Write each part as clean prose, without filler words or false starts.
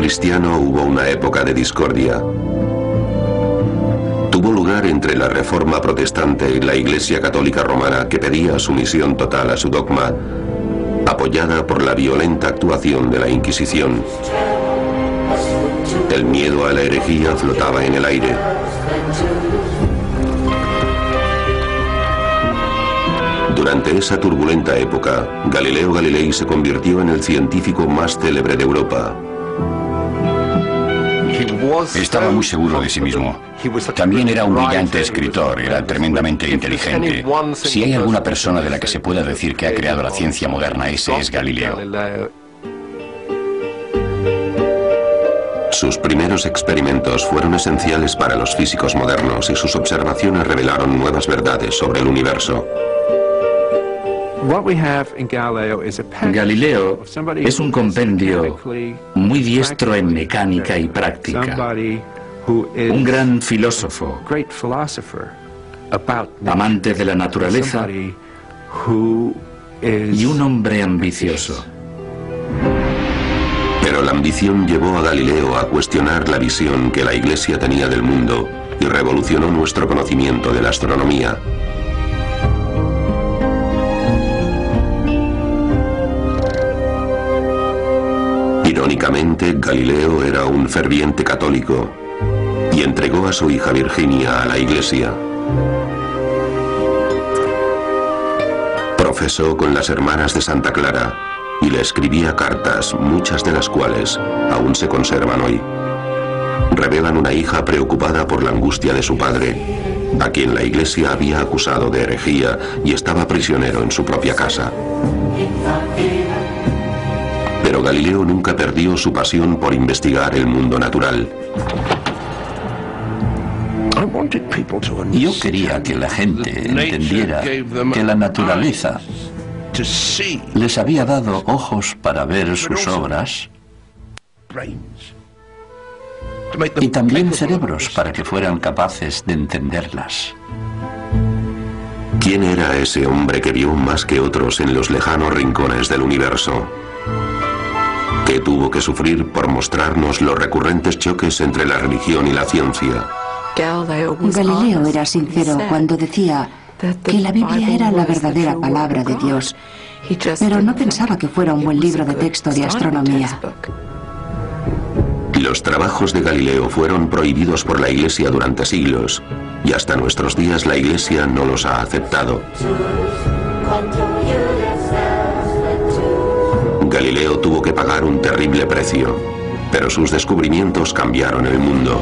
cristiano hubo una época de discordia. Tuvo lugar entre la Reforma protestante y la Iglesia católica romana, que pedía sumisión total a su dogma, apoyada por la violenta actuación de la Inquisición. El miedo a la herejía flotaba en el aire. Durante esa turbulenta época, Galileo Galilei se convirtió en el científico más célebre de Europa. Estaba muy seguro de sí mismo. También era un brillante escritor, era tremendamente inteligente. Si hay alguna persona de la que se pueda decir que ha creado la ciencia moderna, ese es Galileo. Sus primeros experimentos fueron esenciales para los físicos modernos y sus observaciones revelaron nuevas verdades sobre el universo. Galileo es un compendio muy diestro en mecánica y práctica, un gran filósofo, amante de la naturaleza y un hombre ambicioso. Pero la ambición llevó a Galileo a cuestionar la visión que la Iglesia tenía del mundo y revolucionó nuestro conocimiento de la astronomía. Irónicamente, Galileo era un ferviente católico y entregó a su hija Virginia a la Iglesia. Profesó con las hermanas de Santa Clara y le escribía cartas, muchas de las cuales aún se conservan hoy. Revelan una hija preocupada por la angustia de su padre, a quien la Iglesia había acusado de herejía y estaba prisionero en su propia casa. Pero Galileo nunca perdió su pasión por investigar el mundo natural. Yo quería que la gente entendiera que la naturaleza les había dado ojos para ver sus obras y también cerebros para que fueran capaces de entenderlas. ¿Quién era ese hombre que vio más que otros en los lejanos rincones del universo? Que tuvo que sufrir por mostrarnos los recurrentes choques entre la religión y la ciencia. Galileo era sincero cuando decía que la Biblia era la verdadera palabra de Dios, pero no pensaba que fuera un buen libro de texto de astronomía. Los trabajos de Galileo fueron prohibidos por la Iglesia durante siglos, y hasta nuestros días la Iglesia no los ha aceptado. Galileo tuvo que pagar un terrible precio, pero sus descubrimientos cambiaron el mundo.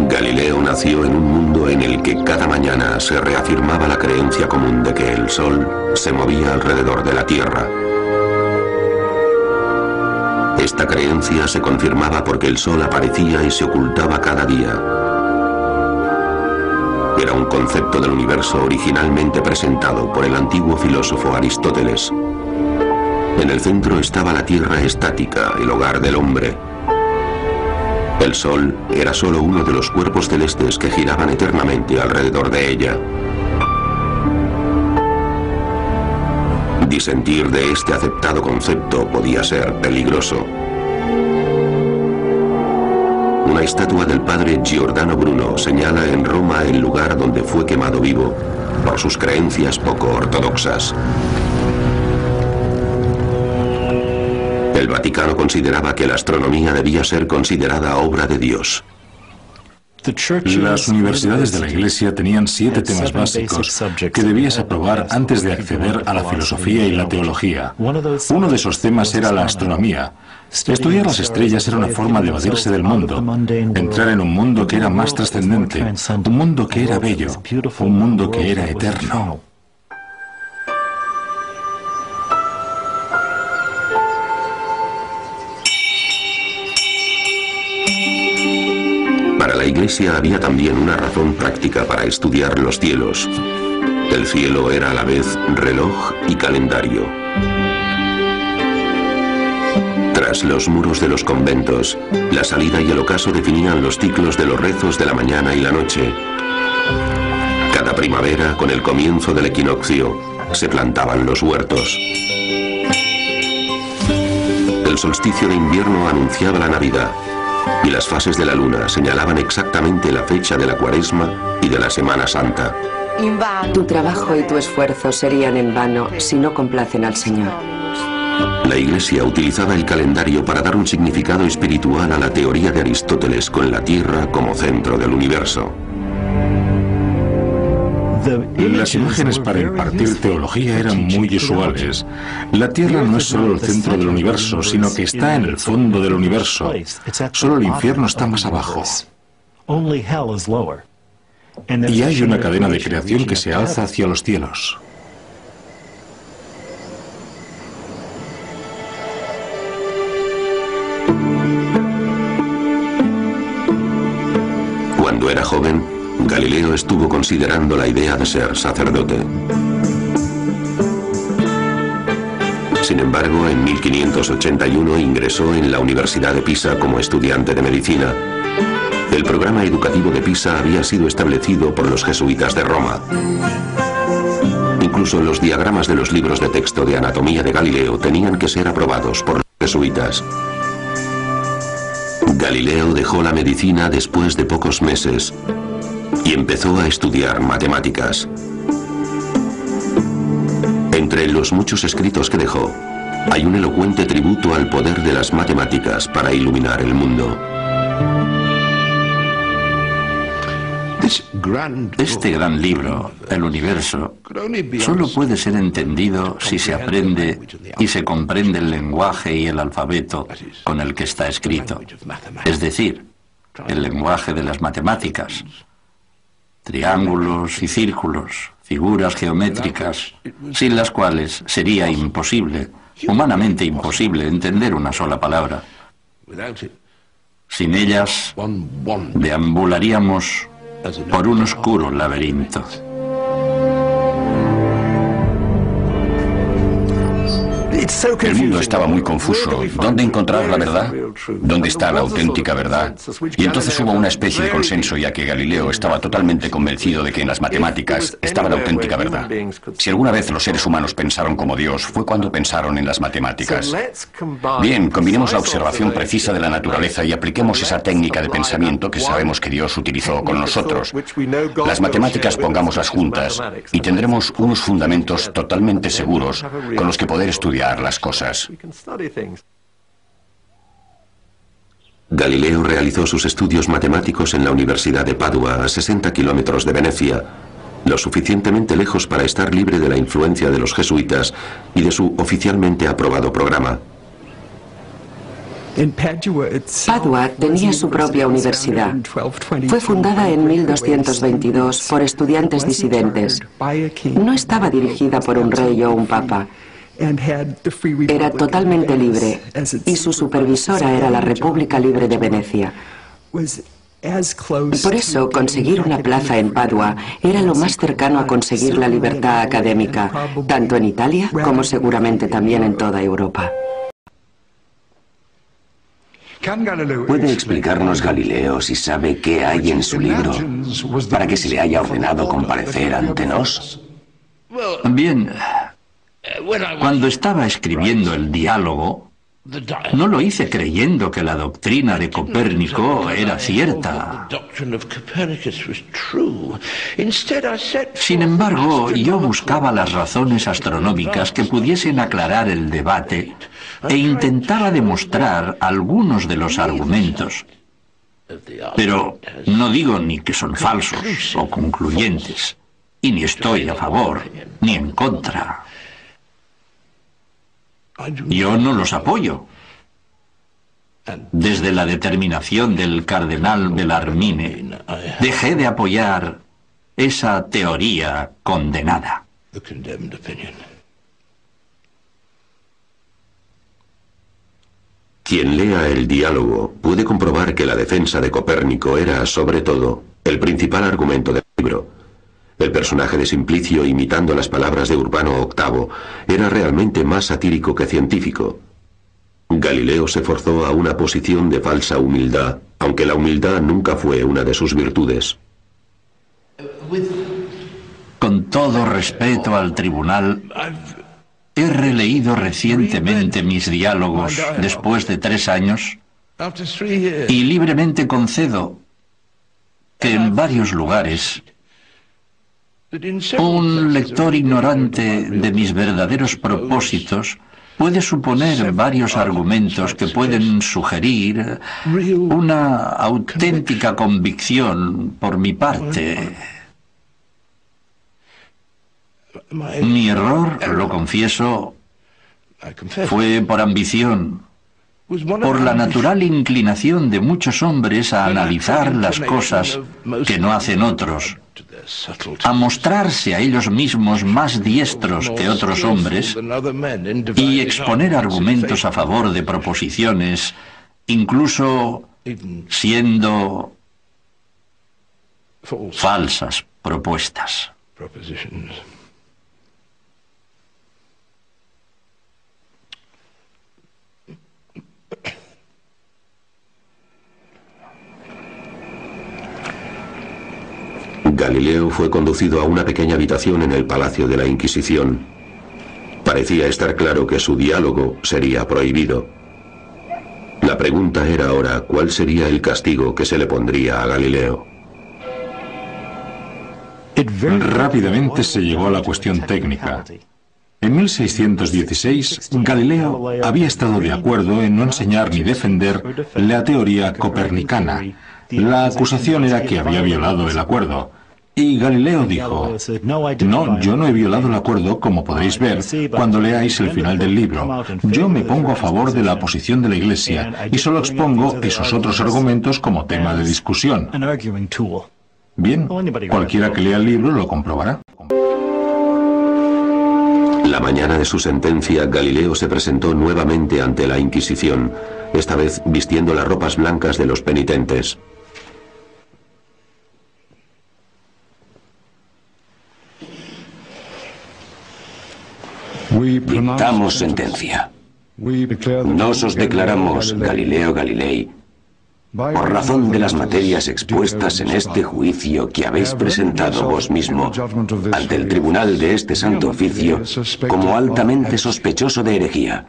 Galileo nació en un mundo en el que cada mañana se reafirmaba la creencia común de que el Sol se movía alrededor de la Tierra. Esta creencia se confirmaba porque el Sol aparecía y se ocultaba cada día. Era un concepto del universo originalmente presentado por el antiguo filósofo Aristóteles. En el centro estaba la Tierra estática, el hogar del hombre. El Sol era solo uno de los cuerpos celestes que giraban eternamente alrededor de ella. Disentir de este aceptado concepto podía ser peligroso. Una estatua del padre Giordano Bruno señala en Roma el lugar donde fue quemado vivo por sus creencias poco ortodoxas. El Vaticano consideraba que la astronomía debía ser considerada obra de Dios. Las universidades de la Iglesia tenían 7 temas básicos que debías aprobar antes de acceder a la filosofía y la teología. Uno de esos temas era la astronomía. Estudiar las estrellas era una forma de evadirse del mundo, entrar en un mundo que era más trascendente, un mundo que era bello, un mundo que era eterno. Para la Iglesia había también una razón práctica para estudiar los cielos. El cielo era a la vez reloj y calendario. Tras los muros de los conventos, la salida y el ocaso definían los ciclos de los rezos de la mañana y la noche. Cada primavera, con el comienzo del equinoccio, se plantaban los huertos. El solsticio de invierno anunciaba la Navidad, y las fases de la luna señalaban exactamente la fecha de la Cuaresma y de la Semana Santa. Tu trabajo y tu esfuerzo serían en vano si no complacen al Señor. La Iglesia utilizaba el calendario para dar un significado espiritual a la teoría de Aristóteles, con la Tierra como centro del universo. Las imágenes para impartir teología eran muy usuales. La Tierra no es solo el centro del universo, sino que está en el fondo del universo. Solo el infierno está más abajo. Y hay una cadena de creación que se alza hacia los cielos. Cuando era joven, Galileo estuvo considerando la idea de ser sacerdote. Sin embargo, en 1581 ingresó en la Universidad de Pisa como estudiante de medicina. El programa educativo de Pisa había sido establecido por los jesuitas de Roma. Incluso los diagramas de los libros de texto de anatomía de Galileo tenían que ser aprobados por los jesuitas. Galileo dejó la medicina después de pocos meses y empezó a estudiar matemáticas. Entre los muchos escritos que dejó, hay un elocuente tributo al poder de las matemáticas para iluminar el mundo. Este gran libro, el universo, solo puede ser entendido si se aprende y se comprende el lenguaje y el alfabeto con el que está escrito, es decir, el lenguaje de las matemáticas, triángulos y círculos, figuras geométricas, sin las cuales sería imposible, humanamente imposible, entender una sola palabra. Sin ellas, deambularíamos por un oscuro laberinto. El mundo estaba muy confuso. ¿Dónde encontrar la verdad? ¿Dónde está la auténtica verdad? Y entonces hubo una especie de consenso, ya que Galileo estaba totalmente convencido de que en las matemáticas estaba la auténtica verdad. Si alguna vez los seres humanos pensaron como Dios, fue cuando pensaron en las matemáticas. Bien, combinemos la observación precisa de la naturaleza y apliquemos esa técnica de pensamiento que sabemos que Dios utilizó con nosotros. Las matemáticas pongámoslas juntas y tendremos unos fundamentos totalmente seguros con los que poder estudiar las cosas. Galileo realizó sus estudios matemáticos en la Universidad de Padua, a 60 kilómetros de Venecia, lo suficientemente lejos para estar libre de la influencia de los jesuitas y de su oficialmente aprobado programa. Padua tenía su propia universidad. Fue fundada en 1222 por estudiantes disidentes. No estaba dirigida por un rey o un papa. Era totalmente libre y su supervisora era la República Libre de Venecia. Por eso, conseguir una plaza en Padua era lo más cercano a conseguir la libertad académica, tanto en Italia como seguramente también en toda Europa. ¿Puede explicarnos Galileo si sabe qué hay en su libro para que se le haya ordenado comparecer ante nos? Bien, cuando estaba escribiendo el diálogo, no lo hice creyendo que la doctrina de Copérnico era cierta. Sin embargo, yo buscaba las razones astronómicas que pudiesen aclarar el debate e intentaba demostrar algunos de los argumentos. Pero no digo ni que son falsos o concluyentes, y ni estoy a favor ni en contra. Yo no los apoyo. Desde la determinación del cardenal Bellarmine, dejé de apoyar esa teoría condenada. Quien lea el diálogo puede comprobar que la defensa de Copérnico era, sobre todo, el principal argumento del libro. El personaje de Simplicio, imitando las palabras de Urbano VIII, era realmente más satírico que científico. Galileo se forzó a una posición de falsa humildad, aunque la humildad nunca fue una de sus virtudes. Con todo respeto al tribunal, he releído recientemente mis diálogos después de 3 años y libremente concedo que en varios lugares un lector ignorante de mis verdaderos propósitos puede suponer varios argumentos que pueden sugerir una auténtica convicción por mi parte. Mi error, lo confieso, fue por ambición, por la natural inclinación de muchos hombres a analizar las cosas que no hacen otros, a mostrarse a ellos mismos más diestros que otros hombres y exponer argumentos a favor de proposiciones, incluso siendo falsas propuestas. Galileo fue conducido a una pequeña habitación en el Palacio de la Inquisición. Parecía estar claro que su diálogo sería prohibido. La pregunta era ahora cuál sería el castigo que se le pondría a Galileo. Rápidamente se llegó a la cuestión técnica. En 1616, Galileo había estado de acuerdo en no enseñar ni defender la teoría copernicana. La acusación era que había violado el acuerdo. Y Galileo dijo: no, yo no he violado el acuerdo, como podréis ver cuando leáis el final del libro. Yo me pongo a favor de la posición de la Iglesia y solo expongo esos otros argumentos como tema de discusión. Bien, cualquiera que lea el libro lo comprobará. La mañana de su sentencia, Galileo se presentó nuevamente ante la Inquisición, esta vez vistiendo las ropas blancas de los penitentes. Dictamos sentencia. Nos os declaramos, Galileo Galilei, por razón de las materias expuestas en este juicio que habéis presentado vos mismo ante el tribunal de este santo oficio, como altamente sospechoso de herejía,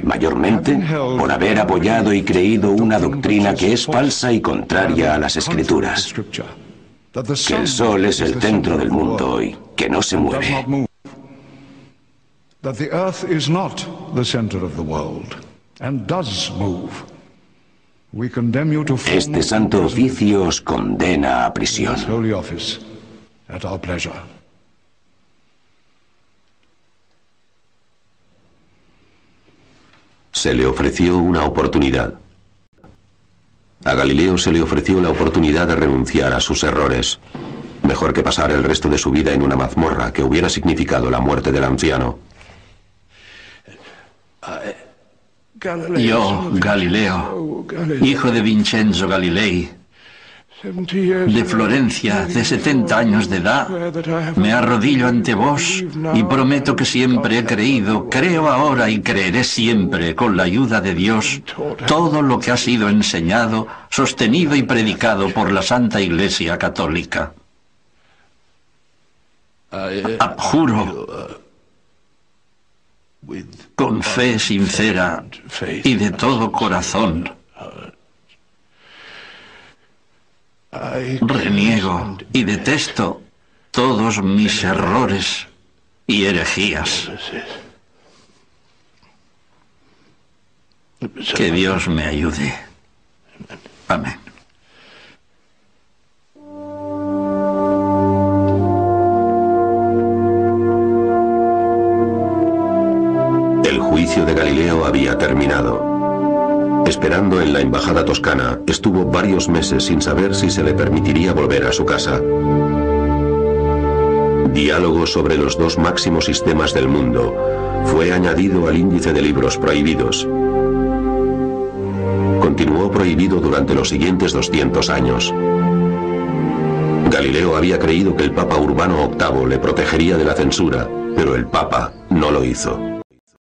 mayormente por haber apoyado y creído una doctrina que es falsa y contraria a las Escrituras, que el sol es el centro del mundo y que no se mueve. That the earth is not the center of the world and does move. We condemn you to Este santo oficio os condena a prisión. holy office at our pleasure. Se le ofreció una oportunidad. A Galileo se le ofreció la oportunidad de renunciar a sus errores. Mejor que pasar el resto de su vida en una mazmorra, que hubiera significado la muerte del anciano. Yo, Galileo, hijo de Vincenzo Galilei, de Florencia, de 70 años de edad, me arrodillo ante vos y prometo que siempre he creído, creo ahora y creeré siempre, con la ayuda de Dios, todo lo que ha sido enseñado, sostenido y predicado por la Santa Iglesia Católica. Abjuro, con fe sincera y de todo corazón, reniego y detesto todos mis errores y herejías. Que Dios me ayude. Amén. El juicio de Galileo había terminado. Esperando en la embajada toscana, estuvo varios meses sin saber si se le permitiría volver a su casa. Diálogo sobre los dos máximos sistemas del mundo fue añadido al índice de libros prohibidos. Continuó prohibido durante los siguientes 200 años. Galileo había creído que el Papa Urbano VIII le protegería de la censura, pero el Papa no lo hizo.